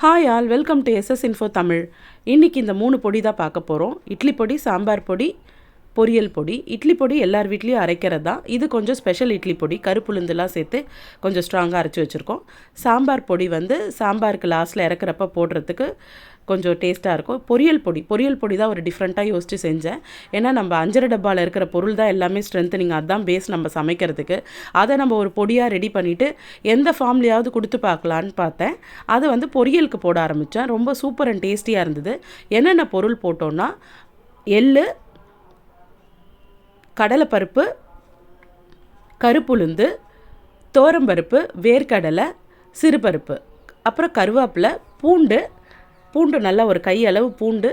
Hi all, welcome to SS info Tamil. இன்றைக்கி இந்த 3 பொடி தான் பார்க்க போகிறோம். இட்லி பொடி, சாம்பார் பொடி, பொரியல் பொடி. இட்லி பொடி எல்லார் வீட்லேயும் அரைக்கிறது தான். இது கொஞ்சம் ஸ்பெஷல் இட்லி பொடி, கருப்புளுந்துலாம் சேர்த்து கொஞ்சம் ஸ்ட்ராங்காக அரைச்சி வச்சுருக்கோம். சாம்பார் பொடி வந்து சாம்பாருக்கு லாஸ்ட்டில் இறக்குறப்ப போடுறதுக்கு கொஞ்சம் டேஸ்ட்டாக இருக்கும். பொரியல் பொடி தான் ஒரு டிஃப்ரெண்ட்டாக யோசித்து செஞ்சேன். ஏன்னா நம்ம அஞ்சரை டப்பாவில் இருக்கிற பொருள் தான் எல்லாமே ஸ்ட்ரென்த்தனிங், அதுதான் பேஸ் நம்ம சமைக்கிறதுக்கு. அதை நம்ம ஒரு பொடியாக ரெடி பண்ணிவிட்டு எந்த ஃபார்ம்லேயாவது கொடுத்து பார்க்கலான்னு பார்த்தேன். அதை வந்து பொரியலுக்கு போட ஆரம்பித்தேன். ரொம்ப சூப்பர் அண்ட் டேஸ்டியாக இருந்தது. என்னென்ன பொருள் போட்டோன்னா, எள்ளு, கடலைப்பருப்பு, கருப்புளுந்து, தோரம்பருப்பு, வேர்க்கடலை, சிறுபருப்பு, அப்புறம் கருவேப்பிலை, பூண்டு நல்லா ஒரு கையளவு பூண்டு,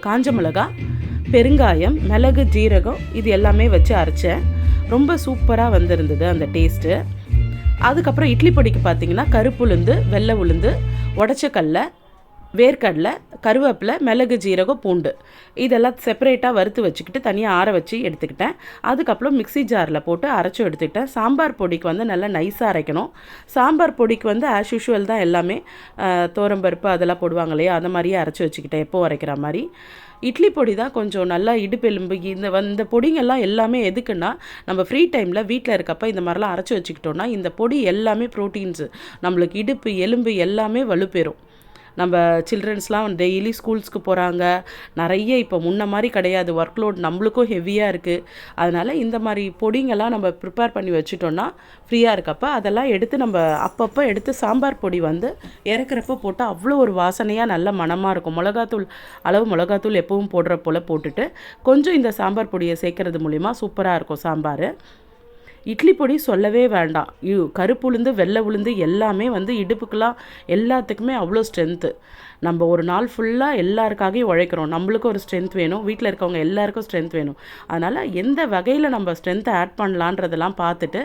காஞ்ச மிளகா, பெருங்காயம், மிளகு, ஜீரகம், இது எல்லாமே வச்சு அரைச்சேன். ரொம்ப சூப்பராக வந்திருந்தது அந்த டேஸ்ட்டு. அதுக்கப்புறம் இட்லி பொடிக்கு பார்த்திங்கன்னா கருப்புளுந்து, வெள்ளை உளுந்து, உடச்சக்கடலை, வேர்க்கடலை, கருவேப்பிலை, மிளகு, ஜீரகம், பூண்டு இதெல்லாம் செப்பரேட்டாக வறுத்து வச்சுக்கிட்டு தனியாக ஆற வச்சு எடுத்துக்கிட்டேன். அதுக்கப்புறம் மிக்ஸி ஜாரில் போட்டு அரைச்சும் எடுத்துக்கிட்டேன். சாம்பார் பொடிக்கு வந்து நல்லா நைஸாக அரைக்கணும். சாம்பார் பொடிக்கு வந்து ஆஸ் யூஷுவல் தான் எல்லாமே, தோரம்பருப்பு அதெல்லாம் போடுவாங்க இல்லையா, அந்த மாதிரியே அரைச்சி வச்சுக்கிட்டேன் எப்போ அரைக்கிற மாதிரி. இட்லி பொடி தான் கொஞ்சம் நல்லா இடுப்பெலும்பு, இந்த பொடிங்கெல்லாம் எல்லாமே எதுக்குன்னா, நம்ம ஃப்ரீ டைமில் வீட்டில் இருக்கப்போ இந்த மாதிரிலாம் அரைச்சி வச்சுக்கிட்டோன்னா இந்த பொடி எல்லாமே ப்ரோட்டீன்ஸு, நம்மளுக்கு இடுப்பு எலும்பு எல்லாமே வலுப்பெறும். நம்ம சில்ட்ரன்ஸ்லாம் டெய்லி ஸ்கூல்ஸ்க்கு போகிறாங்க, நிறைய இப்போ முன்ன மாதிரி கிடையாது, ஒர்க் லோட் நம்மளுக்கும் ஹெவியாக இருக்குது. அதனால் இந்த மாதிரி பொடிங்கெல்லாம் நம்ம ப்ரிப்பேர் பண்ணி வச்சுட்டோன்னா ஃப்ரீயாக இருக்கப்போ அதெல்லாம் எடுத்து நம்ம அப்பப்போ எடுத்து சாம்பார் பொடி வந்து இறக்குறப்போ போட்டால் அவ்வளோ ஒரு வாசனையாக நல்ல மணமாக இருக்கும். மிளகாத்தூள் எப்பவும் போடுற போல் போட்டுட்டு கொஞ்சம் இந்த சாம்பார் பொடியை சேர்க்கறது மூலிமா சூப்பராக இருக்கும் சாம்பார். இட்லி பொடி சொல்லவே வேண்டாம். கருப்புளுந்து, வெள்ளை உளுந்து எல்லாமே வந்து இடுப்புக்கெலாம் எல்லாத்துக்குமே அவ்வளோ ஸ்ட்ரென்த்து. நம்ம ஒரு நாள் ஃபுல்லாக எல்லாருக்காகவும் உழைக்கிறோம், நம்மளுக்கும் ஒரு ஸ்ட்ரென்த் வேணும், வீட்டில் இருக்கவங்க எல்லாருக்கும் ஸ்ட்ரென்த் வேணும். அதனால் எந்த வகையில் நம்ம ஸ்ட்ரென்த்தை ஆட் பண்ணலான்றதெல்லாம் பார்த்துட்டு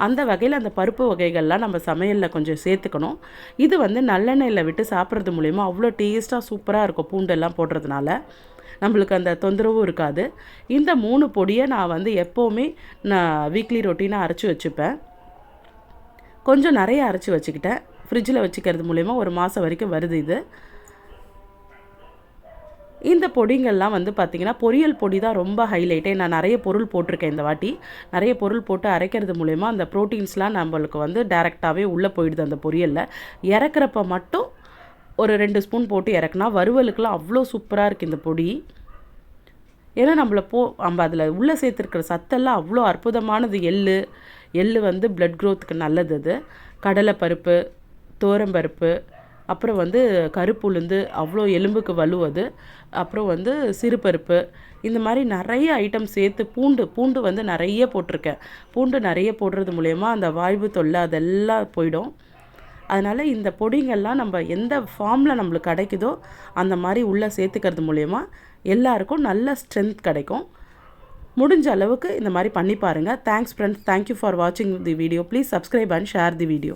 அந்த வகையில் அந்த பருப்பு வகைகள்லாம் நம்ம சமையலில் கொஞ்சம் சேர்த்துக்கணும். இது வந்து நல்லெண்ணெயில் விட்டு சாப்பிட்றது மூலிமா அவ்வளோ டேஸ்ட்டாக சூப்பராக இருக்கும். பூண்டெல்லாம் போடுறதுனால நம்மளுக்கு அந்த தொந்தரவும் இருக்காது. இந்த 3 பொடியை நான் வந்து எப்போவுமே வீக்லி ரொட்டீனாக அரைச்சி வச்சுப்பேன். கொஞ்சம் நிறைய அரைச்சி வச்சுக்கிட்டேன். ஃப்ரிட்ஜில் வச்சுக்கிறது மூலிமா ஒரு மாதம் வரைக்கும் வருது இது. இந்த பொடிங்கள்லாம் வந்து பார்த்திங்கன்னா பொரியல் பொடி தான் ரொம்ப ஹைலைட்டே. நான் நிறைய பொருள் போட்டிருக்கேன் இந்த வாட்டி. நிறைய பொருள் போட்டு அரைக்கிறது மூலிமா அந்த ப்ரோட்டீன்ஸ்லாம் நம்மளுக்கு வந்து டைரெக்டாகவே உள்ளே போயிடுது அந்த பொரியலில். இறக்குறப்ப மட்டும் ஒரு 2 ஸ்பூன் போட்டு இறக்குனா வறுவலுக்கெலாம் அவ்வளோ சூப்பராக இருக்குது இந்த பொடி. ஏன்னா நம்ம அதில் உள்ளே சேர்த்துருக்கிற சத்தெல்லாம் அவ்வளோ அற்புதமானது. எள்ளு வந்து பிளட் க்ரோத்துக்கு நல்லது. அது கடலைப்பருப்பு, தோரம்பருப்பு, அப்புறம் வந்து கருப்புளுந்து அவ்வளோ எலும்புக்கு வலுவது, அப்புறம் வந்து சிறுபருப்பு, இந்த மாதிரி நிறைய ஐட்டம் சேர்த்து பூண்டு வந்து நிறைய போட்டிருக்கேன். பூண்டு நிறைய போடுறது மூலயமா அந்த வாய்வு தொல்லை அதெல்லாம் போயிடும். அதனால் இந்த பொடிங்கள்லாம் நம்ம எந்த ஃபார்மில் நம்மளுக்கு கிடைக்குதோ அந்த மாதிரி உள்ளே சேர்த்துக்கிறது மூலயமா எல்லாருக்கும் நல்ல ஸ்ட்ரென்த் கிடைக்கும். முடிஞ்ச அளவுக்கு இந்த மாதிரி பண்ணி பாருங்கள். Thanks friends. தேங்க்யூ ஃபார் வாட்சிங் the video. Please subscribe and share the video.